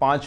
5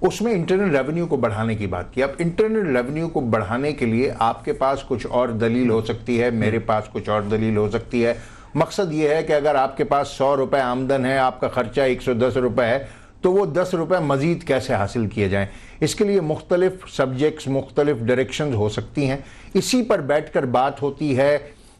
اس میں internal revenue کو بڑھانے کی بات کی. اب انٹرنل ریونیو کو بڑھانے کے لیے آپ کے پاس کچھ اور دلیل ہو سکتی ہے, میرے پاس کچھ اور دلیل ہو سکتی ہے. مقصد یہ ہے کہ اگر آپ کے پاس 100 روپے آمدن ہے, آپ کا خرچہ 110 روپے ہے, تو وہ 10 روپے مزید کیسے حاصل کیے جائیں. اس کے لیے مختلف سبجیکٹس, مختلف ڈائریکشنز ہو سکتی ہیں. اسی پر بیٹھ کر بات ہوتی ہے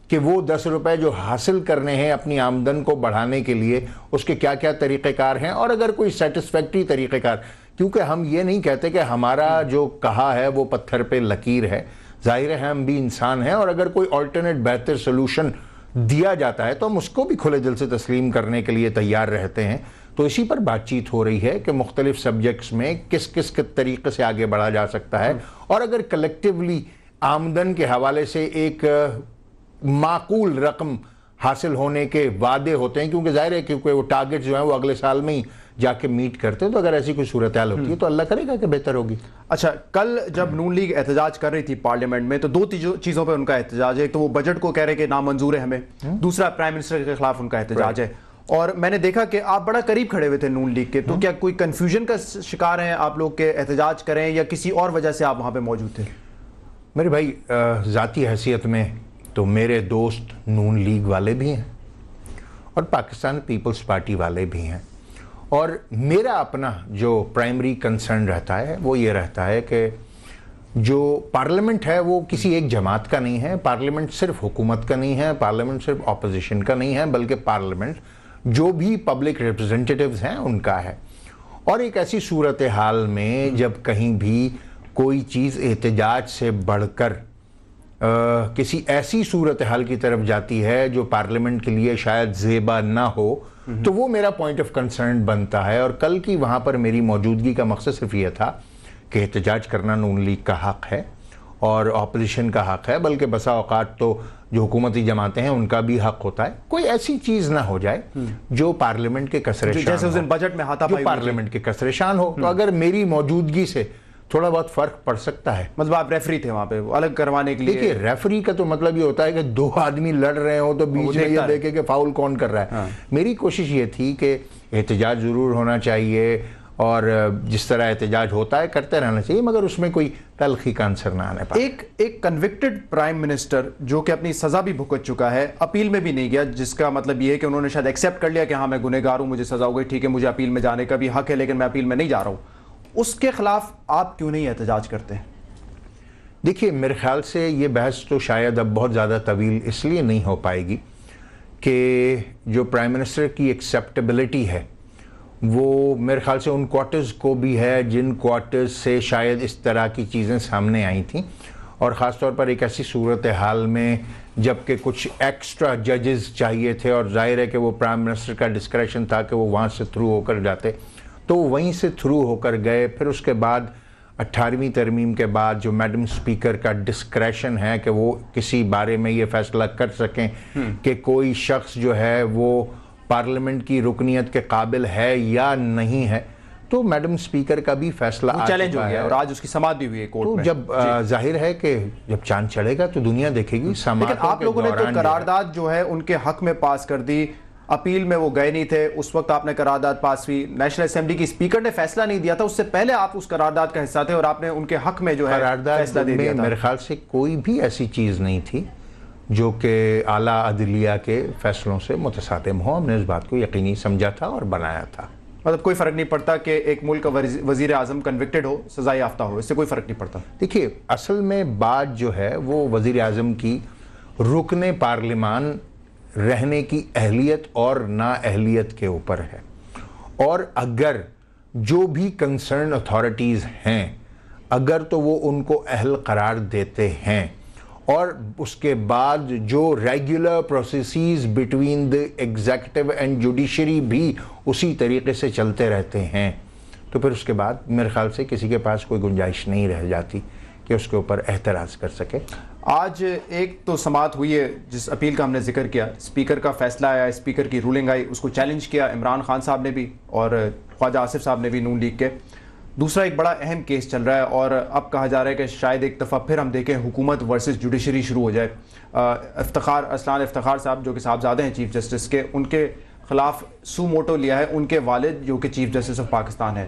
کہ وہ 10 روپے جو حاصل کرنے ہیں اپنی آمدن کو بڑھانے کے لیے, اس کے کیا کیا طریقہ کار ہیں, اور اگر کوئی سیٹسفیکٹری طریقہ کار, کیونکہ ہم یہ نہیں کہتے کہ ہمارا جو کہا ہے وہ پتھر پہ لکیر ہے. ظاہر ہے ہم بھی انسان ہیں, اور اگر کوئی آلٹرنیٹ بہتر سلوشن دیا جاتا ہے تو ہم اس کو بھی کھلے دل سے تسلیم کرنے کے لیے تیار رہتے ہیں. تو اسی پر بات چیت ہو رہی ہے کہ مختلف سبجیکٹس میں کس کس کے طریقے سے آگے بڑھا جا سکتا ہے, اور اگر کلیکٹیولی آمدن کے حوالے سے ایک معقول رقم حاصل ہونے کے وعدے ہوتے ہیں, کیونکہ ظاہر ہے کیونکہ وہ ٹارگٹ جو ہیں وہ اگلے سال میں ہی جا کے میٹ کرتے ہیں, تو اگر ایسی کوئی صورتحال ہوتی ہے تو اللہ کرے گا کہ بہتر ہوگی. اچھا, کل جب نون لیگ احتجاج کر رہی تھی پارلیمنٹ میں, تو 2 چیزوں پہ ان کا احتجاج ہے. ایک تو وہ بجٹ کو کہہ رہے کہ نامنظور ہے ہمیں, دوسرا پرائم منسٹر کے خلاف ان کا احتجاج ہے. اور میں نے دیکھا کہ آپ بڑا قریب کھڑے ہوئے تھے نون لیگ کے, تو کیا کوئی کنفیوژن کا شکار ہیں آپ لوگ کہ احتجاج کریں, یا کسی اور وجہ سے آپ وہاں پہ موجود تھے؟ میرے بھائی, ذاتی حیثیت میں تو میرے دوست نون لیگ والے بھی ہیں اور پاکستان پیپلز پارٹی والے بھی ہیں, اور میرا اپنا جو پرائمری کنسرن رہتا ہے وہ یہ رہتا ہے کہ جو پارلیمنٹ ہے وہ کسی ایک جماعت کا نہیں ہے. پارلیمنٹ صرف حکومت کا نہیں ہے, پارلیمنٹ صرف اپوزیشن کا نہیں ہے, بلکہ پارلیمنٹ جو بھی پبلک ریپرزنٹیٹیوز ہیں ان کا ہے. اور ایک ایسی صورتحال میں جب کہیں بھی کوئی چیز احتجاج سے بڑھ کر کسی ایسی صورتحال کی طرف جاتی ہے جو پارلیمنٹ کے لیے شاید زیبا نہ ہو, تو وہ میرا پوائنٹ آف کنسرن بنتا ہے. اور کل کی وہاں پر میری موجودگی کا مقصد صرف یہ تھا کہ احتجاج کرنا نون لیگ کا حق ہے اور اپوزیشن کا حق ہے, بلکہ بسا اوقات تو جو حکومتی جماعتیں ہیں ان کا بھی حق ہوتا ہے. کوئی ایسی چیز نہ ہو جائے جو پارلیمنٹ کے کسر شان جیسے اس دن بجٹ میں ہاتھا پائی, جو پارلیمنٹ کے کسر شان ہو. تو اگر میری موجودگی سے تھوڑا بہت فرق پڑ سکتا ہے. مطلب آپ ریفری تھے وہاں پہ الگ کروانے کے لیے؟ دیکھیے, ریفری کا تو مطلب یہ ہوتا ہے کہ 2 آدمی لڑ رہے ہوں تو بیچ میں یہ دیکھے کہ فاؤل کون کر رہا ہے. میری کوشش یہ تھی کہ احتجاج ضرور ہونا چاہیے, اور جس طرح احتجاج ہوتا ہے کرتے رہنا چاہیے, مگر اس میں کوئی تلخی کا عنصر نہ آنے پائے. ایک کنوکٹڈ پرائم منسٹر جو کہ اپنی سزا بھی بھگت چکا ہے, اپیل میں بھی نہیں گیا, جس کا مطلب یہ ہے کہ انہوں نے شاید ایکسیپٹ کر لیا کہ ہاں میں گنہگار ہوں, مجھے سزا ہو گئی, ٹھیک ہے مجھے اپیل میں جانے کا بھی حق ہے, لیکن میں اپیل میں نہیں جا رہا ہوں. اس کے خلاف آپ کیوں نہیں احتجاج کرتے ہیں؟ دیکھیے, میرے خیال سے یہ بحث تو شاید اب بہت زیادہ طویل اس لیے نہیں ہو پائے گی کہ جو پرائم منسٹر کی ایکسیپٹیبلٹی ہے وہ میرے خیال سے ان کوارٹرز کو بھی ہے جن کوارٹرز سے شاید اس طرح کی چیزیں سامنے آئی تھیں, اور خاص طور پر ایک ایسی صورتحال میں جب کہ کچھ ایکسٹرا ججز چاہیے تھے, اور ظاہر ہے کہ وہ پرائم منسٹر کا ڈسکریشن تھا کہ وہ وہاں سے تھرو ہو کر جاتے, تو وہیں سے تھرو ہو کر گئے. پھر اس کے بعد 18ویں ترمیم کے بعد جو میڈم سپیکر کا ڈسکریشن ہے کہ وہ کسی بارے میں یہ فیصلہ کر سکیں کہ کوئی شخص جو ہے وہ پارلیمنٹ کی رکنیت کے قابل ہے یا نہیں ہے, تو میڈم سپیکر کا بھی فیصلہ چیلنج ہو گیا, اور آج اس کی سماعت بھی ہوئی ہے کورٹ میں. جب ظاہر ہے کہ جب چاند چڑھے گا تو دنیا دیکھے گی. لیکن آپ لوگوں نے تو قرارداد جو ہے ان کے حق میں پاس کر دی, اپیل میں وہ گئے نہیں تھے, اس وقت آپ نے قرارداد پاس ہوئی, نیشنل اسمبلی کی اسپیکر نے فیصلہ نہیں دیا تھا, اس سے پہلے آپ اس قرارداد کا حصہ تھے اور آپ نے ان کے حق میں جو ہے فیصلہ دے دیا تھا. میرے خیال سے کوئی بھی ایسی چیز نہیں تھی جو کہ اعلیٰ عدلیہ کے فیصلوں سے متصادم ہو. ہم نے اس بات کو یقینی سمجھا تھا اور بنایا تھا. مطلب کوئی فرق نہیں پڑتا کہ ایک ملک کا وزیر اعظم کنوکٹڈ ہو, سزا یافتہ ہو, اس سے کوئی فرق نہیں پڑتا؟ دیکھیے, اصل میں بات جو ہے وہ وزیر اعظم کی رکن پارلیمان رہنے کی اہلیت اور نااہلیت کے اوپر ہے. اور اگر جو بھی کنسرن اتھارٹیز ہیں اگر تو وہ ان کو اہل قرار دیتے ہیں, اور اس کے بعد جو regular processes between the executive and judiciary بھی اسی طریقے سے چلتے رہتے ہیں, تو پھر اس کے بعد میرے خیال سے کسی کے پاس کوئی گنجائش نہیں رہ جاتی کہ اس کے اوپر احتراز کر سکے. آج ایک تو سماعت ہوئی ہے جس اپیل کا ہم نے ذکر کیا, اسپیکر کا فیصلہ آیا, اسپیکر کی رولنگ آئی, اس کو چیلنج کیا عمران خان صاحب نے بھی اور خواجہ آصف صاحب نے بھی نون لیگ کے. دوسرا ایک بڑا اہم کیس چل رہا ہے, اور اب کہا جا رہا ہے کہ شاید ایک دفعہ پھر ہم دیکھیں حکومت ورسز جوڈیشری شروع ہو جائے. اسلان افتخار صاحب جو کہ صاحبزادے ہیں چیف جسٹس کے, ان کے خلاف سو موٹو لیا ہے ان کے والد جو کہ چیف جسٹس آف پاکستان ہے.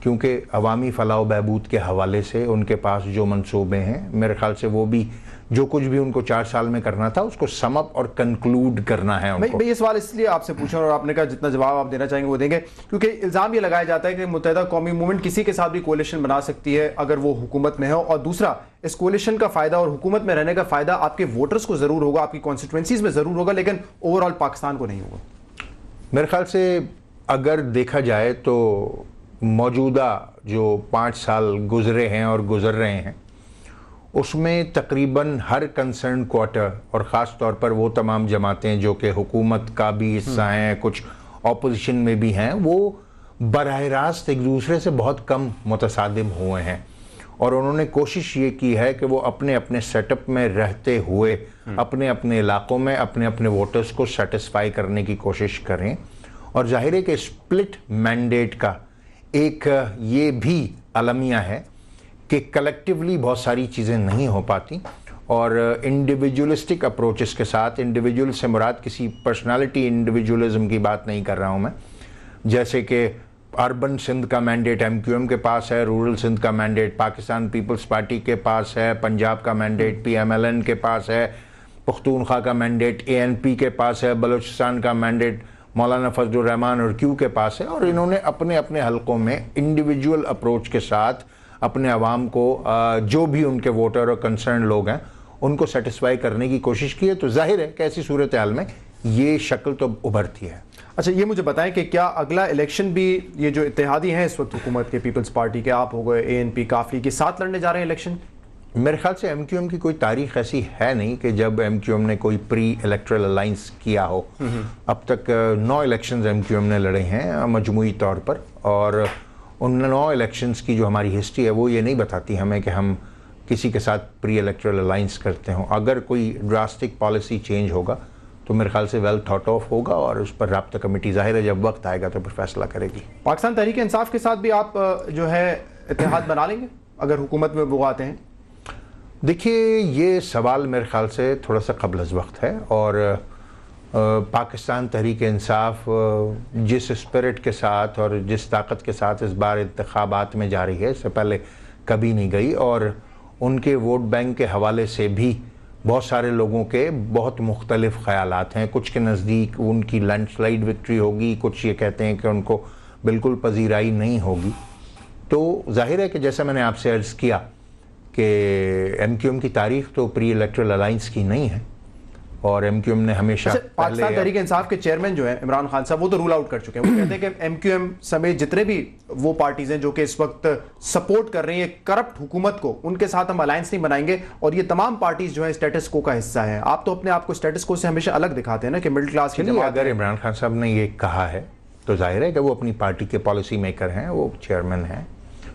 کیونکہ عوامی فلاح و بہبود کے حوالے سے ان کے پاس جو منصوبے ہیں میرے خیال سے وہ بھی جو کچھ بھی ان کو 4 سال میں کرنا تھا اس کو سم اپ اور کنکلوڈ کرنا ہے ان کو. میں یہ سوال اس لیے آپ سے پوچھا اور آپ نے کہا جتنا جواب آپ دینا چاہیں گے وہ دیں گے، کیونکہ الزام یہ لگایا جاتا ہے کہ متحدہ قومی موومنٹ کسی کے ساتھ بھی کولیشن بنا سکتی ہے اگر وہ حکومت میں ہو، اور دوسرا اس کولیشن کا فائدہ اور حکومت میں رہنے کا فائدہ آپ کے ووٹرز کو ضرور ہوگا، آپ کی کانسٹیٹوئنسیز میں ضرور ہوگا، لیکن اوور آل پاکستان کو نہیں ہوگا. میرے خیال سے اگر دیکھا جائے تو موجودہ جو 5 سال گزرے ہیں اور گزر رہے ہیں اس میں تقریباً ہر کنسرن کوارٹر اور خاص طور پر وہ تمام جماعتیں جو کہ حکومت کا بھی حصہ ہیں، کچھ اپوزیشن میں بھی ہیں، وہ براہ راست ایک دوسرے سے بہت کم متصادم ہوئے ہیں، اور انہوں نے کوشش یہ کی ہے کہ وہ اپنے اپنے سیٹ اپ میں رہتے ہوئے اپنے اپنے علاقوں میں اپنے اپنے ووٹرز کو سیٹسفائی کرنے کی کوشش کریں. اور ظاہر ہے کہ اسپلٹ مینڈیٹ کا ایک یہ بھی المیہ ہے کہ کلیکٹیولی بہت ساری چیزیں نہیں ہو پاتی، اور انڈیویجولسٹک اپروچز کے ساتھ، انڈیویجول سے مراد کسی پرسنالٹی انڈیویجولزم کی بات نہیں کر رہا ہوں میں، جیسے کہ اربن سندھ کا مینڈیٹ ایم کیو ایم کے پاس ہے، رورل سندھ کا مینڈیٹ پاکستان پیپلز پارٹی کے پاس ہے، پنجاب کا mandate P M L N کے پاس ہے، پختونخوا کا مینڈیٹ اے این پی کے پاس ہے، بلوچستان کا مینڈیٹ مولانا فضل الرحمان اور کیو کے پاس ہے، اور انہوں نے اپنے اپنے حلقوں میں انڈیویجول اپروچ کے ساتھ اپنے عوام کو جو بھی ان کے ووٹر اور کنسرن لوگ ہیں ان کو سیٹسفائی کرنے کی کوشش کی ہے. تو ظاہر ہے کہ ایسی صورتحال میں یہ شکل تو ابھرتی ہے. اچھا یہ مجھے بتائیں کہ کیا اگلا الیکشن بھی یہ جو اتحادی ہیں اس وقت حکومت کے پیپلز پارٹی کے، آپ ہو گئے اے این پی کافلی کے ساتھ لڑنے جا رہے ہیں الیکشن؟ میرے خیال سے ایم کیو ایم کی کوئی تاریخ ایسی ہے نہیں کہ جب ایم کیو ایم نے کوئی پری الیکٹرل الائنس کیا ہو. اب تک 9 الیکشنز ایم کیو ایم نے لڑے ہیں مجموعی طور پر، اور ان 9 الیکشنز کی جو ہماری ہسٹری ہے وہ یہ نہیں بتاتی ہمیں کہ ہم کسی کے ساتھ پری الیکٹرل الائنس کرتے ہوں. اگر کوئی ڈراسٹک پالیسی چینج ہوگا تو میرے خیال سے ویل تھاٹ آف ہوگا، اور اس پر رابطہ کمیٹی ظاہر ہے جب وقت آئے گا تو پھر فیصلہ کرے گی. پاکستان تحریک انصاف کے ساتھ بھی آپ جو ہے اتحاد بنا لیں گے اگر حکومت میں وہ آتے ہیں؟ دیکھیے یہ سوال میرے خیال سے تھوڑا سا قبل از وقت ہے، اور پاکستان تحریک انصاف جس اسپرٹ کے ساتھ اور جس طاقت کے ساتھ اس بار انتخابات میں جا رہی ہے اس سے پہلے کبھی نہیں گئی، اور ان کے ووٹ بینک کے حوالے سے بھی بہت سارے لوگوں کے بہت مختلف خیالات ہیں. کچھ کے نزدیک ان کی لینڈ سلائیڈ وکٹری ہوگی، کچھ یہ کہتے ہیں کہ ان کو بالکل پذیرائی نہیں ہوگی. تو ظاہر ہے کہ جیسا میں نے آپ سے عرض کیا کہ ایم کیو ایم کی تاریخ تو پری الیکٹرل الائنس کی نہیں ہے، اور ایم کیو ایم نے ہمیشہ پاکستان تحریک انصاف کے چیئرمین جو ہیں عمران خان صاحب وہ تو رول آؤٹ کر چکے ہیں. وہ کہتے ہیں کہ ایم کیو ایم سمیت جتنے بھی وہ پارٹیز ہیں جو کہ اس وقت سپورٹ کر رہی ہیں کرپٹ حکومت کو، ان کے ساتھ ہم الائنس نہیں بنائیں گے، اور یہ تمام پارٹیز جو ہیں اسٹیٹس کو کا حصہ ہیں. آپ تو اپنے آپ کو اسٹیٹس کو سے ہمیشہ الگ دکھاتے ہیں نا کہ مڈل کلاس کی جماعت. اگر عمران خان صاحب نے یہ کہا ہے تو ظاہر ہے کہ وہ اپنی پارٹی کے پالیسی میکر ہیں، وہ چیئرمین ہیں،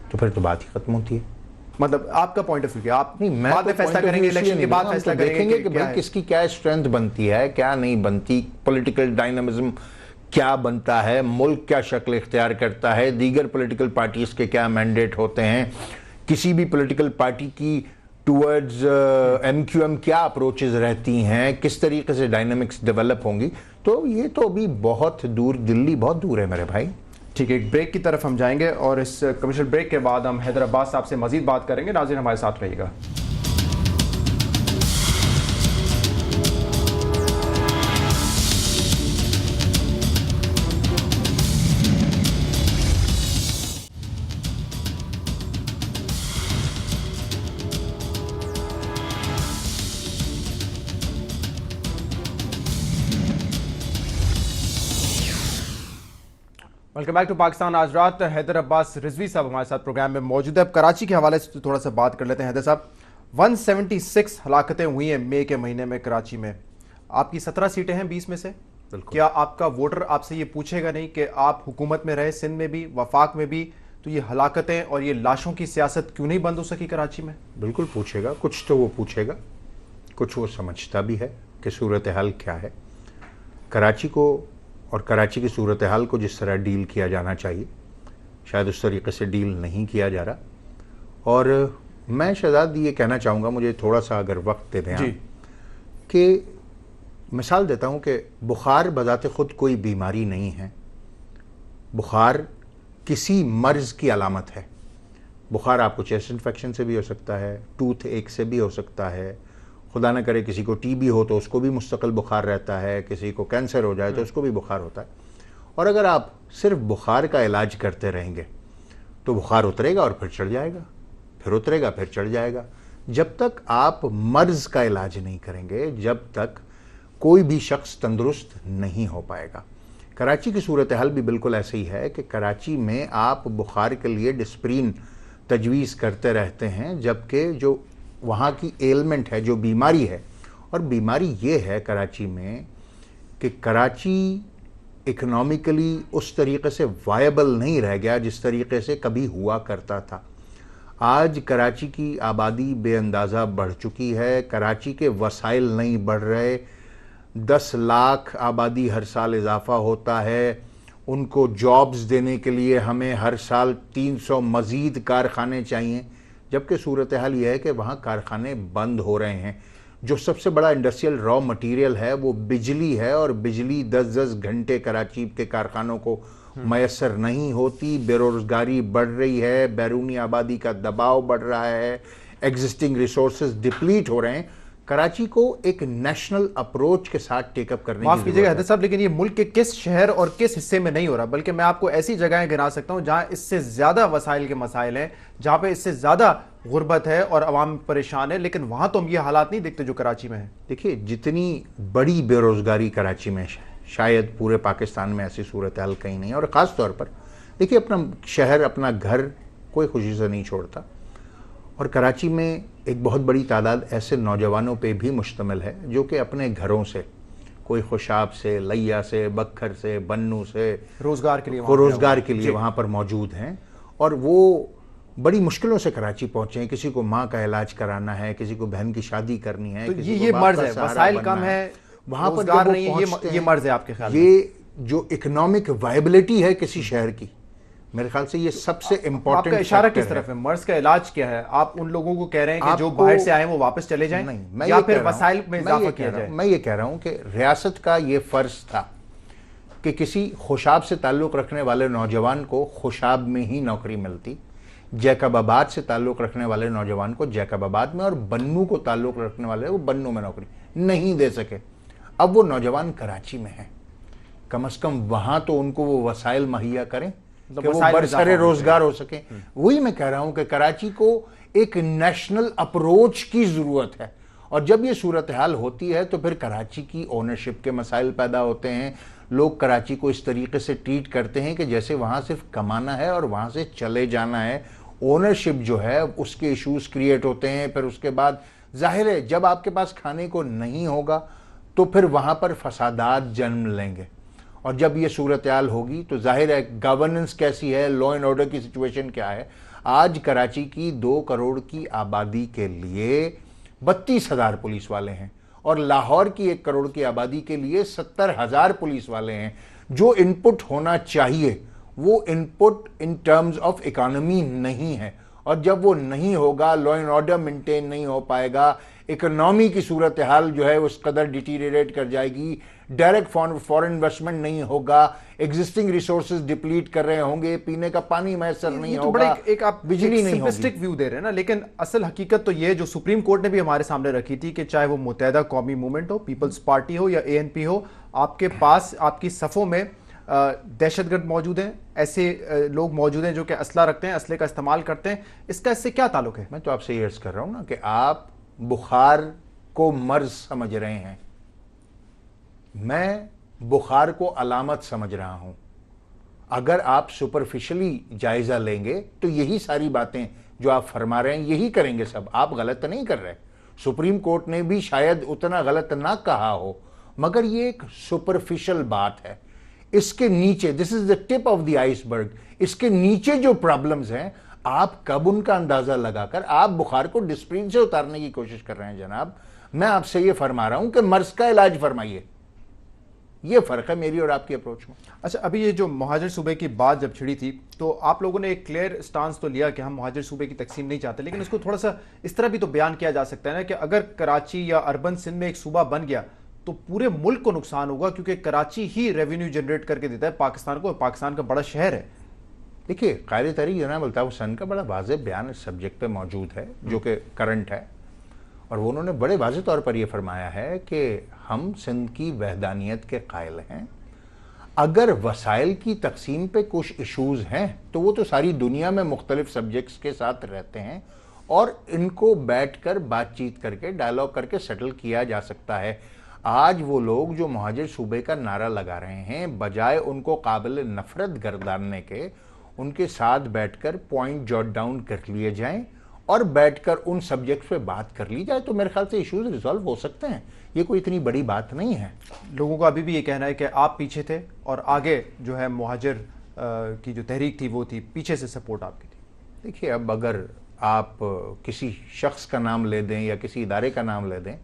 تو پھر تو بات ہی ختم ہوتی ہے. مطلب آپ کا پوائنٹ آف ویو کیا؟ آپ نہیں، بعد میں فیصلہ کریں گے، الیکشن کے بعد فیصلہ کریں گے کہ بھائی کس کی کیا اسٹرینتھ بنتی ہے، کیا نہیں بنتی، پولیٹیکل ڈائنامزم کیا بنتا ہے، ملک کیا شکل اختیار کرتا ہے، دیگر پولیٹیکل پارٹیز کے کیا مینڈیٹ ہوتے ہیں، کسی بھی پولیٹیکل پارٹی کی ٹورڈز ایم کیو ایم کیا اپروچز رہتی ہیں، کس طریقے سے ڈائنامکس ڈیولپ ہوں گی. تو یہ تو ابھی بہت دور، دلی بہت دور ہے میرے بھائی. ٹھیک ہے، ایک بریک کی طرف ہم جائیں گے، اور اس کمرشل بریک کے بعد ہم حیدر عباس صاحب سے مزید بات کریں گے. ناظرین ہمارے ساتھ رہیے گا. ویلکم بیک ٹو پاکستان آج رات. حیدر عباس رضوی صاحب ہمارے ساتھ پروگرام میں موجود ہے. اب کراچی کے حوالے سے تھوڑا سا بات کر لیتے ہیں. حیدر صاحب 176 ہلاکتیں ہوئی ہیں مئی کے مہینے میں کراچی میں. آپ کی 17 سیٹیں ہیں 20 میں سے. کیا آپ کا ووٹر آپ سے یہ پوچھے گا نہیں کہ آپ حکومت میں رہے، سندھ میں بھی، وفاق میں بھی، تو یہ ہلاکتیں اور یہ لاشوں کی سیاست کیوں نہیں بند ہو سکی کراچی میں؟ بالکل پوچھے گا، کچھ تو وہ پوچھے گا، کچھ وہ سمجھتا بھی ہے کہ صورتحال کیا ہے. کراچی کو اور کراچی کی صورتحال کو جس طرح ڈیل کیا جانا چاہیے شاید اس طریقے سے ڈیل نہیں کیا جا رہا. اور میں شہزاد یہ کہنا چاہوں گا، مجھے تھوڑا سا اگر وقت دے دیں کہ مثال دیتا ہوں کہ بخار بذات خود کوئی بیماری نہیں ہے. بخار کسی مرض کی علامت ہے. بخار آپ کو چیسٹ انفیکشن سے بھی ہو سکتا ہے, ٹوتھ ایک سے بھی ہو سکتا ہے, خدا نہ کرے کسی کو ٹی بی ہو تو اس کو بھی مستقل بخار رہتا ہے, کسی کو کینسر ہو جائے تو اس کو بھی بخار ہوتا ہے. اور اگر آپ صرف بخار کا علاج کرتے رہیں گے تو بخار اترے گا اور پھر چڑھ جائے گا, پھر اترے گا, پھر چڑھ جائے گا. جب تک آپ مرض کا علاج نہیں کریں گے, جب تک کوئی بھی شخص تندرست نہیں ہو پائے گا. کراچی کی صورتحال بھی بالکل ایسے ہی ہے کہ کراچی میں آپ بخار کے لیے ڈسپرین تجویز کرتے رہتے ہیں, جبکہ جو وہاں کی ایلمنٹ ہے, جو بیماری ہے, اور بیماری یہ ہے کراچی میں کہ کراچی اکنامکلی اس طریقے سے وائبل نہیں رہ گیا جس طریقے سے کبھی ہوا کرتا تھا. آج کراچی کی آبادی بے اندازہ بڑھ چکی ہے, کراچی کے وسائل نہیں بڑھ رہے. 10 لاکھ آبادی ہر سال اضافہ ہوتا ہے, ان کو جابز دینے کے لیے ہمیں ہر سال 300 مزید کارخانے چاہیے, جبکہ صورتحال یہ ہے کہ وہاں کارخانے بند ہو رہے ہیں. جو سب سے بڑا انڈسٹریل را مٹیریل ہے وہ بجلی ہے, اور بجلی 10 گھنٹے کراچی کے کارخانوں کو میسر نہیں ہوتی. بے روزگاری بڑھ رہی ہے, بیرونی آبادی کا دباؤ بڑھ رہا ہے, ایگزسٹنگ ریسورسز ڈپلیٹ ہو رہے ہیں. کراچی کو ایک نیشنل اپروچ کے ساتھ ٹیک اپ کرنے کی معاف کیجیے گا ضرورت حیدر صاحب, لیکن یہ ملک کے کس شہر اور کس حصے میں نہیں ہو رہا, بلکہ میں آپ کو ایسی جگہیں گنا سکتا ہوں جہاں اس سے زیادہ وسائل کے مسائل ہیں, جہاں پہ اس سے زیادہ غربت ہے اور عوام پریشان ہے, لیکن وہاں تو ہم یہ حالات نہیں دیکھتے جو کراچی میں ہیں. دیکھیے, جتنی بڑی بے روزگاری کراچی میں شاید پورے پاکستان میں ایسی صورتحال کہیں نہیں, اور خاص طور پر دیکھیے اپنا شہر, اپنا گھر کوئی خوشی سے نہیں چھوڑتا, اور کراچی میں ایک بہت بڑی تعداد ایسے نوجوانوں پہ بھی مشتمل ہے جو کہ اپنے گھروں سے, کوئی خوشاب سے, لیا سے, بکھر سے, بنو سے, روزگار کے لیے وہاں پر موجود ہیں, اور وہ بڑی مشکلوں سے کراچی پہنچے ہیں. کسی کو ماں کا علاج کرانا ہے, کسی کو بہن کی شادی کرنی ہے, یہ مرض ہے, وسائل کم ہے, وہاں پر روزگار نہیں ہے, یہ مرض ہے آپ کے خیال میں. یہ جو اکنامک وائبلٹی ہے کسی شہر کی, میرے خیال سے یہ سب سے امپورٹنٹ. آپ کا اشارہ کس طرف ہے؟ مرض کا علاج کیا ہے؟ آپ ان لوگوں کو کہہ رہے ہیں کہ جو باہر سے آئے وہ واپس چلے جائیں, یا پھر وسائل میں اضافہ کیا جائے؟ میں یہ کہہ رہا ہوں کہ ریاست کا یہ فرض تھا کہ کسی خوشاب سے تعلق رکھنے والے نوجوان کو خوشاب میں ہی نوکری ملتی, جیکب آباد سے تعلق رکھنے والے نوجوان کو جیکب آباد میں, اور بنو کو تعلق رکھنے والے کو بنو میں نوکری نہیں دے سکے. اب وہ نوجوان کراچی میں ہیں, کم از کم وہاں تو ان کو وہ وسائل مہیا کریں کہ وہ برسر روزگار ہو سکیں. وہی میں کہہ رہا ہوں کہ کراچی کو ایک نیشنل اپروچ کی ضرورت ہے, اور جب یہ صورتحال ہوتی ہے تو پھر کراچی کی اونرشپ کے مسائل پیدا ہوتے ہیں. لوگ کراچی کو اس طریقے سے ٹریٹ کرتے ہیں کہ جیسے وہاں صرف کمانا ہے اور وہاں سے چلے جانا ہے. اونرشپ جو ہے اس کے ایشوز کریٹ ہوتے ہیں. پھر اس کے بعد ظاہر ہے جب آپ کے پاس کھانے کو نہیں ہوگا تو پھر وہاں پر فسادات جنم لیں گے, اور جب یہ صورتحال ہوگی تو ظاہر ہے گورننس کیسی ہے, لا اینڈ آرڈر کی سچویشن کیا ہے. آج کراچی کی 2 کروڑ کی آبادی کے لیے 32,000 پولیس والے ہیں, اور لاہور کی 1 کروڑ کی آبادی کے لیے 70,000 پولیس والے ہیں. جو ان پٹ ہونا چاہیے وہ ان پٹ ان ٹرمز آف اکانومی نہیں ہے, اور جب وہ نہیں ہوگا لا اینڈ آرڈر مینٹین نہیں ہو پائے گا, اکنامی کی صورتحال جو ہے اس قدر ڈیٹیریٹ کر جائے گی, ڈائریکٹ فورن انویسٹمنٹ نہیں ہوگا, ایگزسٹنگ ریسورسز ڈپلیٹ کر رہے ہوں گے, پینے کا پانی میسر نہیں ہوگا, بجلی نہیں ہوگی. سمپلسٹک ویو دے رہے ہیں نا, لیکن اصل حقیقت تو یہ جو سپریم کورٹ نے بھی ہمارے سامنے رکھی تھی کہ چاہے وہ متحدہ قومی موومنٹ ہو, پیپلز پارٹی ہو یا ANP ہو, آپ کے پاس آپ کی صفوں میں دہشت گرد موجود ہیں, ایسے لوگ موجود ہیں جو کہ اسلحہ رکھتے ہیں, اسلحے کا استعمال کرتے ہیں. اس کا اس سے کیا تعلق ہے؟ میں تو آپ سے یہ عرض کر رہا ہوں نا کہ آپ بخار کو مرض سمجھ رہے ہیں, میں بخار کو علامت سمجھ رہا ہوں. اگر آپ سپرفیشلی جائزہ لیں گے تو یہی ساری باتیں جو آپ فرما رہے ہیں یہی کریں گے سب. آپ غلط نہیں کر رہے, سپریم کورٹ نے بھی شاید اتنا غلط نہ کہا ہو, مگر یہ ایک سپرفیشل بات ہے. اس کے نیچے, دس از دا ٹپ آف دی آئس برگ, اس کے نیچے جو پرابلمز ہیں آپ کب ان کا اندازہ لگا کر آپ بخار کو ڈسپرین سے اتارنے کی کوشش کر رہے ہیں. جناب میں آپ سے یہ فرما رہا ہوں کہ مرض کا علاج فرمائیے. یہ فرق ہے میری اور آپ کی اپروچ میں. اچھا, ابھی یہ جو مہاجر صوبے کی بات جب چھڑی تھی تو آپ لوگوں نے ایک کلیئر سٹانس تو لیا کہ ہم مہاجر صوبے کی تقسیم نہیں چاہتے, لیکن اس کو تھوڑا سا اس طرح بھی تو بیان کیا جا سکتا ہے نا کہ اگر کراچی یا اربن سندھ میں ایک صوبہ بن گیا تو پورے ملک کو نقصان ہوگا, کیونکہ کراچی ہی ریونیو جنریٹ کر کے دیتا ہے پاکستان کو, پاکستان کا بڑا شہر ہے. دیکھیے قائد تحریک جناب الطاف حسین کا بڑا واضح بیان اس سبجیکٹ پہ موجود ہے جو کہ کرنٹ ہے، اور وہ انہوں نے بڑے واضح طور پر یہ فرمایا ہے کہ ہم سندھ کی وحدانیت کے قائل ہیں، اگر وسائل کی تقسیم پہ کچھ ایشوز ہیں تو وہ تو ساری دنیا میں مختلف سبجیکٹس کے ساتھ رہتے ہیں اور ان کو بیٹھ کر بات چیت کر کے ڈائلاگ کر کے سیٹل کیا جا سکتا ہے۔ آج وہ لوگ جو مہاجر صوبے کا نعرہ لگا رہے ہیں، بجائے ان کو قابل نفرت گرداننے کے، ان کے ساتھ بیٹھ کر پوائنٹ جوٹ ڈاؤن کر لیے جائیں اور بیٹھ کر ان سبجیکٹس پہ بات کر لی جائے تو میرے خیال سے ایشوز ریزالو ہو سکتے ہیں۔ یہ کوئی اتنی بڑی بات نہیں ہے۔ لوگوں کا ابھی بھی یہ کہنا ہے کہ آپ پیچھے تھے اور آگے جو ہے مہاجر کی جو تحریک تھی وہ تھی، پیچھے سے سپورٹ آپ کی تھی۔ دیکھیے اب اگر آپ کسی شخص کا نام لے دیں یا کسی ادارے کا نام لے دیں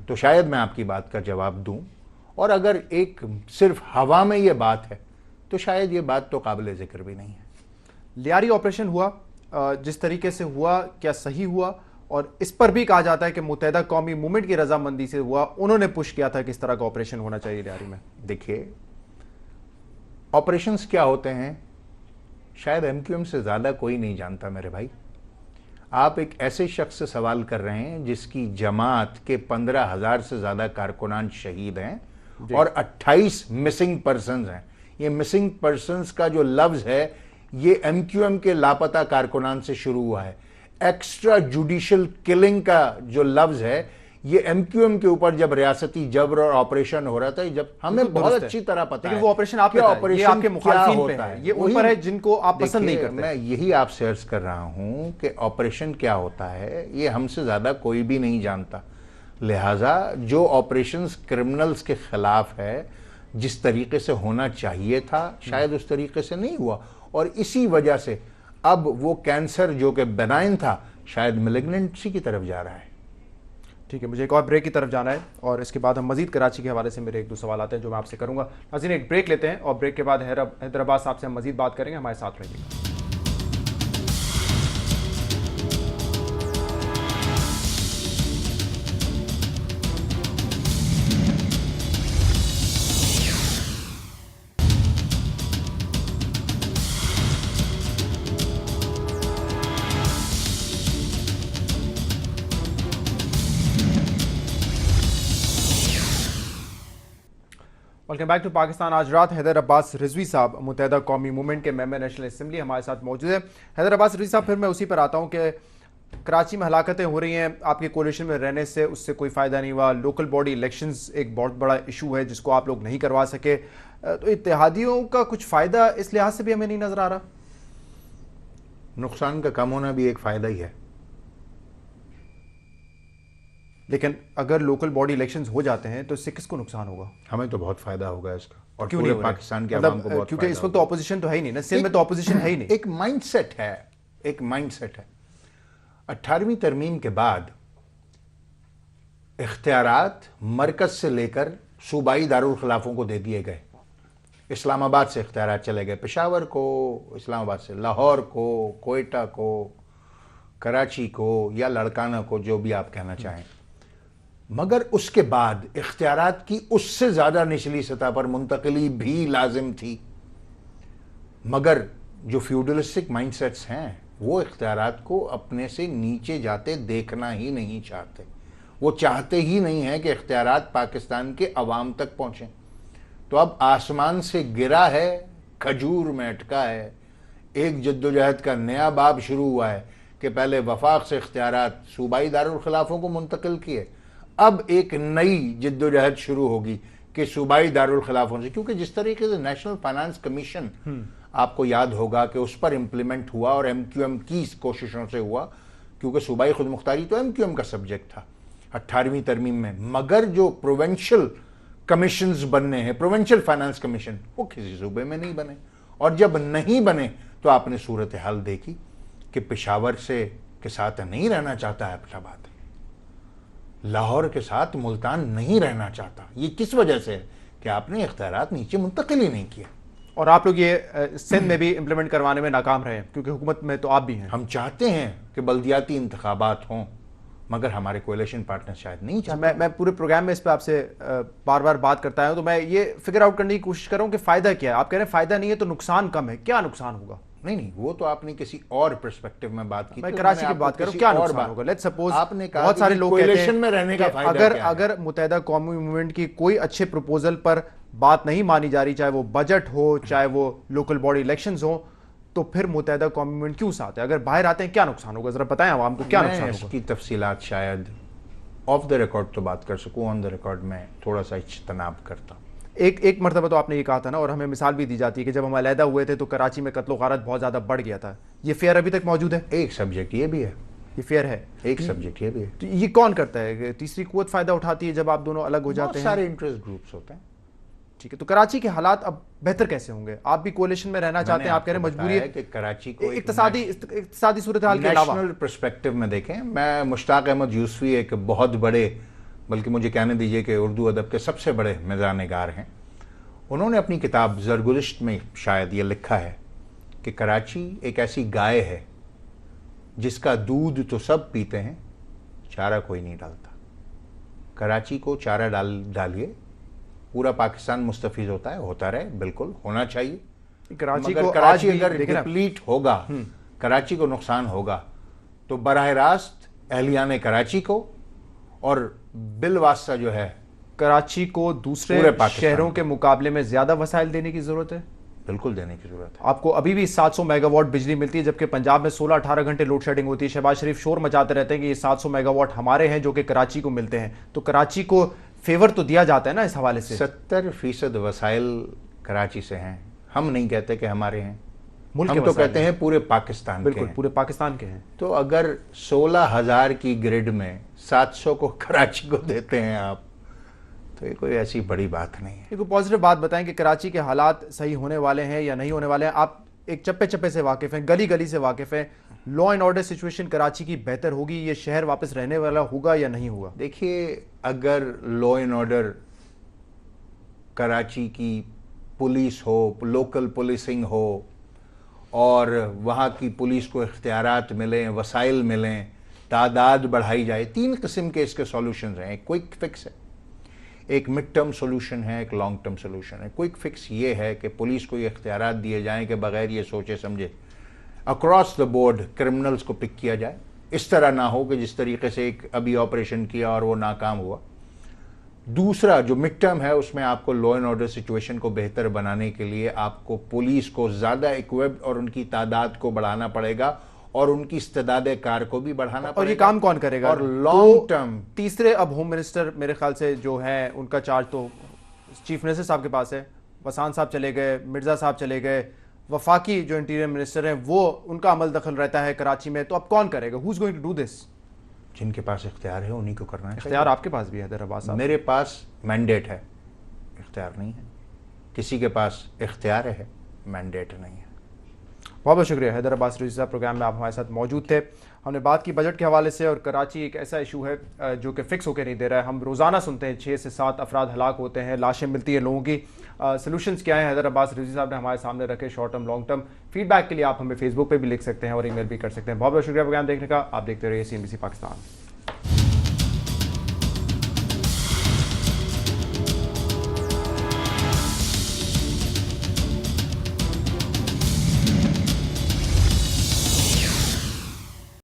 تو شاید میں آپ کی بات کا جواب دوں، اور اگر ایک صرف ہوا میں یہ بات ہے تو شاید یہ بات تو قابل ذکر بھی نہیں ہے۔ لیاری آپریشن ہوا، جس طریقے سے ہوا کیا صحیح ہوا؟ اور اس پر بھی کہا جاتا ہے کہ متحدہ قومی موومنٹ کی رضامندی سے ہوا، انہوں نے پش کیا تھا کہ اس طرح کا آپریشن ہونا چاہیے لیاری میں۔ دیکھیے آپریشنز کیا ہوتے ہیں شاید ایم کیو ایم سے زیادہ کوئی نہیں جانتا میرے بھائی۔ آپ ایک ایسے شخص سے سوال کر رہے ہیں جس کی جماعت کے 15,000 سے زیادہ کارکنان شہید ہیں اور 28 مسنگ پرسنز ہیں۔ یہ مسنگ پرسنز کا جو لفظ ہے یہ ایم کیو ایم کے لاپتہ کارکنان سے شروع ہوا ہے۔ ایکسٹرا جوڈیشل کلنگ کا جو لفظ ہے یہ ایم کیو ایم کے اوپر جب ریاستی جبر اور آپریشن ہو رہا تھا، جب ہمیں بہت اچھی طرح پتا ہے لیکن وہ آپریشن آپ پہ تھا، یہ آپ کے مخالفین پہ ہے، یہ ان پر ہے جن کو آپ پسند نہیں کرتے۔ میں یہی آپ سے عرض کر رہا ہوں کہ آپریشن کیا ہوتا ہے یہ ہم سے زیادہ کوئی بھی نہیں جانتا، لہٰذا جو آپریشنز کرمنلز کے خلاف ہے جس طریقے سے ہونا چاہیے تھا شاید اس طریقے سے نہیں ہوا، اور اسی وجہ سے اب وہ کینسر جو کہ بینائن تھا شاید میلیگننسی کی طرف جا رہا ہے۔ ٹھیک ہے، مجھے ایک اور بریک کی طرف جانا ہے اور اس کے بعد ہم مزید کراچی کے حوالے سے میرے ایک دو سوالات ہیں جو میں آپ سے کروں گا۔ ناظرین ایک بریک لیتے ہیں اور بریک کے بعد حیدرآباد صاحب سے ہم مزید بات کریں گے، ہمارے ساتھ رہیے گا۔ ویلکم بیک ٹو پاکستان آج رات۔ حیدر عباس رضوی صاحب متحدہ قومی موومنٹ کے ممبر نیشنل اسمبلی ہمارے ساتھ موجود ہے۔ حیدر عباس رضوی صاحب، پھر میں اسی پر آتا ہوں کہ کراچی میں ہلاکتیں ہو رہی ہیں، آپ کے کولیشن میں رہنے سے اس سے کوئی فائدہ نہیں ہوا، لوکل باڈی الیکشنز ایک بہت بڑا ایشو ہے جس کو آپ لوگ نہیں کروا سکے، تو اتحادیوں کا کچھ فائدہ اس لحاظ سے بھی ہمیں نہیں نظر آ رہا؟ نقصان کا کم ہونا بھی ایک فائدہ ہی ہے۔ لیکن اگر لوکل باڈی الیکشنز ہو جاتے ہیں تو اس سے کس کو نقصان ہوگا؟ ہمیں تو بہت فائدہ ہوگا اس کا، اور کیوں پورے نہیں ہو رہا؟ پاکستان کے عوام کو بہت کیونکہ اس وقت تو اپوزیشن تو ہے ہی نہیں نا، سندھ میں تو اپوزیشن ہے ہی نہیں۔ ایک مائنڈ سیٹ ہے، ایک مائنڈ سیٹ ہے۔ 18ویں ترمیم کے بعد اختیارات مرکز سے لے کر صوبائی دارالخلافوں کو دے دیے گئے۔ اسلام آباد سے اختیارات چلے گئے پشاور کو، اسلام آباد سے لاہور کو، کوئٹہ کو، کراچی کو یا لڑکانہ کو، جو بھی آپ کہنا چاہیں، مگر اس کے بعد اختیارات کی اس سے زیادہ نچلی سطح پر منتقلی بھی لازم تھی، مگر جو فیوڈلسٹک مائنڈ سیٹس ہیں وہ اختیارات کو اپنے سے نیچے جاتے دیکھنا ہی نہیں چاہتے، وہ چاہتے ہی نہیں ہیں کہ اختیارات پاکستان کے عوام تک پہنچیں۔ تو اب آسمان سے گرا ہے، کھجور میں اٹکا ہے، ایک جدوجہد کا نیا باب شروع ہوا ہے کہ پہلے وفاق سے اختیارات صوبائی دارالخلافوں کو منتقل کیے، اب ایک نئی جدوجہد شروع ہوگی کہ صوبائی دارالخلافوں سے، کیونکہ جس طریقے سے نیشنل فائنانس کمیشن آپ کو یاد ہوگا کہ اس پر امپلیمنٹ ہوا اور ایم کیو ایم کی کوششوں سے ہوا، کیونکہ صوبائی خود مختاری تو ایم کیو ایم کا سبجیکٹ تھا 18ویں ترمیم میں، مگر جو پروونشل کمیشنز بننے ہیں، پروونشل فائنانس کمیشن، وہ کسی صوبے میں نہیں بنے، اور جب نہیں بنے تو آپ نے صورتحال دیکھی کہ پشاور سے کے ساتھ نہیں رہنا چاہتا ہے ایبٹ آباد، لاہور کے ساتھ ملتان نہیں رہنا چاہتا۔ یہ کس وجہ سے ہے کہ آپ نے اختیارات نیچے منتقل ہی نہیں کیا، اور آپ لوگ یہ سندھ میں بھی امپلیمنٹ کروانے میں ناکام رہے ہیں کیونکہ حکومت میں تو آپ بھی ہیں۔ ہم چاہتے ہیں کہ بلدیاتی انتخابات ہوں، مگر ہمارے کولیشن پارٹنر شاید نہیں چاہتے۔ میں پورے پروگرام میں اس پہ آپ سے بار بار بات کرتا ہوں، تو میں یہ فگر آؤٹ کرنے کی کوشش کر رہا ہوں کہ فائدہ کیا ہے۔ آپ کہہ رہے ہیں فائدہ نہیں ہے تو نقصان کم ہے، کیا نقصان ہوگا؟ نہیں وہ تو آپ نے کسی اور پرسپیکٹو میں بات کی. میں کراچی کی بات کروں, کیا نقصان ہوگا؟ لیٹس سپوز بہت سارے لوگ کہتے ہیں میں رہنے کا فائدہ اگر متحدہ قومی موومنٹ کی کوئی اچھے پروپوزل پر بات نہیں مانی جا رہی, چاہے وہ بجٹ ہو چاہے وہ لوکل باڈی الیکشنز ہوں, تو پھر متحدہ قومی موومنٹ کیوں ساتھ ہے؟ اگر باہر آتے ہیں کیا نقصان ہوگا؟ ذرا بتائیں عوام کو کیا نقصان ہوگا. اس کی تفصیلات شاید آف دا ریکارڈ تو بات کر سکوں, آن دا ریکارڈ میں تھوڑا سا اجتناب کرتا. ایک مرتبہ تو آپ نے یہ کہا تھا نا, اور ہمیں مثال بھی دی جاتی ہے کہ جب ہم علیحدہ ہوئے تھے تو کراچی میں قتل و غارت بہت زیادہ بڑھ گیا تھا. یہ فیئر ابھی تک موجود ہے؟ ایک سبجیکٹ یہ بھی ہے, یہ فیئر ہے, ایک سبجیکٹ یہ بھی ہے. تو یہ کون کرتا ہے؟ تیسری قوت فائدہ اٹھاتی ہے جب آپ دونوں الگ ہو جاتے ہیں؟ سارے انٹرسٹ گروپس ہوتے ہیں. ٹھیک ہے, تو کراچی کے حالات اب بہتر کیسے ہوں گے؟ آپ بھی کولیشن میں رہنا چاہتے ہیں, آپ کہہ رہے ہیں مجبوری ہے کہ کراچی کو اقتصادی صورتحال کے علاوہ نیشنل پرسپیکٹو میں دیکھیں. میں مشتاق احمد یوسفی ایک بہت بڑے, بلکہ مجھے کہنے دیجئے کہ اردو ادب کے سب سے بڑے میزان نگار ہیں. انہوں نے اپنی کتاب زرگزشت میں شاید یہ لکھا ہے کہ کراچی ایک ایسی گائے ہے جس کا دودھ تو سب پیتے ہیں, چارہ کوئی نہیں ڈالتا. کراچی کو چارہ ڈالیے, پورا پاکستان مستفیض ہوتا ہے, ہوتا رہے, بالکل ہونا چاہیے. کراچی اگر ڈپلیٹ ہوگا, کراچی کو نقصان ہوگا, تو براہ راست اہلیان کراچی کو اور بالواسطہ جو ہے کراچی کو دوسرے شہروں کے مقابلے میں زیادہ وسائل دینے کی ضرورت ہے. بالکل دینے کی ضرورت ہے. آپ کو ابھی بھی 700 میگا واٹ بجلی ملتی ہے, جبکہ پنجاب میں 16-18 گھنٹے لوڈ شیڈنگ ہوتی ہے. شہباز شریف شور مچاتے رہتے ہیں کہ یہ 700 میگا واٹ ہمارے ہیں جو کہ کراچی کو ملتے ہیں. تو کراچی کو فیور تو دیا جاتا ہے نا اس حوالے سے. 70% وسائل کراچی سے ہیں. ہم نہیں کہتے کہ ہمارے ہیں, ملک ہم تو کہتے ہیں پورے پاکستان کے ہیں. بالکل پورے پاکستان کے ہیں. تو اگر 16,000 کی گریڈ میں 700 کو کراچی کو دیتے ہیں آپ, تو یہ کوئی ایسی بڑی بات نہیں ہے. ایک پازیٹیو بات بتائیں کہ کراچی کے حالات صحیح ہونے والے ہیں یا نہیں ہونے والے ہیں. آپ ایک چپے چپے سے واقف ہیں, گلی گلی سے واقف ہیں. Law and order situation Karachi کی بہتر ہوگی, یہ شہر واپس رہنے والا ہوگا یا نہیں ہوگا؟ دیکھیے, اگر لا اینڈ آرڈر کراچی کی پولیس ہو, لوکل پولیسنگ ہو, اور وہاں کی پولیس کو اختیارات ملیں, وسائل ملیں, تعداد بڑھائی جائے. 3 قسم کے اس کے سولوشنز ہیں. ایک کوئک فکس ہے, ایک مڈ ٹرم سولوشن ہے, ایک لانگ ٹرم سولوشن ہے. کوئک فکس یہ ہے کہ پولیس کو یہ اختیارات دیے جائیں کہ بغیر یہ سوچے سمجھے اکراس دا بورڈ کرمنلز کو پک کیا جائے. اس طرح نہ ہو کہ جس طریقے سے ایک ابھی آپریشن کیا اور وہ ناکام ہوا. دوسرا جو مڈ ٹرم ہے, اس میں آپ کو لا اینڈ آرڈر سچویشن کو بہتر بنانے کے لیے آپ کو پولیس کو زیادہ ایکوپڈ اور ان کی تعداد کو بڑھانا پڑے گا, اور ان کی استعداد کار کو بھی بڑھانا پڑے گا. اور یہ کام کون کرے گا؟ اور لانگ ٹرم تیسرے اب ہوم منسٹر میرے خیال سے جو ہیں, ان کا چارج تو چیف منسٹر صاحب کے پاس ہے. وسان صاحب چلے گئے, مرزا صاحب چلے گئے, وفاقی جو انٹیریئر منسٹر ہیں وہ ان کا عمل دخل رہتا ہے کراچی میں. تو اب کون کرے گا؟ Who is going to do this? جن کے پاس اختیار ہے انہی کو کرنا ہے. اختیار آپ کے پاس بھی ہے حیدر عباس صاحب. میرے پاس مینڈیٹ ہے, اختیار نہیں ہے. کسی کے پاس اختیار ہے, مینڈیٹ نہیں ہے. بہت بہت شکریہ حیدر عباس رضوی صاحب, پروگرام میں آپ ہمارے ساتھ موجود تھے. ہم نے بات کی بجٹ کے حوالے سے, اور کراچی ایک ایسا ایشو ہے جو کہ فکس ہو کے نہیں دے رہا ہے. ہم روزانہ سنتے ہیں 6 سے 7 افراد ہلاک ہوتے ہیں, لاشیں ملتی ہیں لوگوں کی. سلوشنز کیا ہیں حیدر عباس رضوی صاحب نے ہمارے سامنے رکھے, short term long term. Feedback کے لیے آپ ہمیں فیس بک پہ بھی لکھ سکتے ہیں اور ای میل بھی کر سکتے ہیں. بہت بہت شکریہ پروگرام دیکھنے کا. آپ دیکھتے رہیے CNBC پاکستان.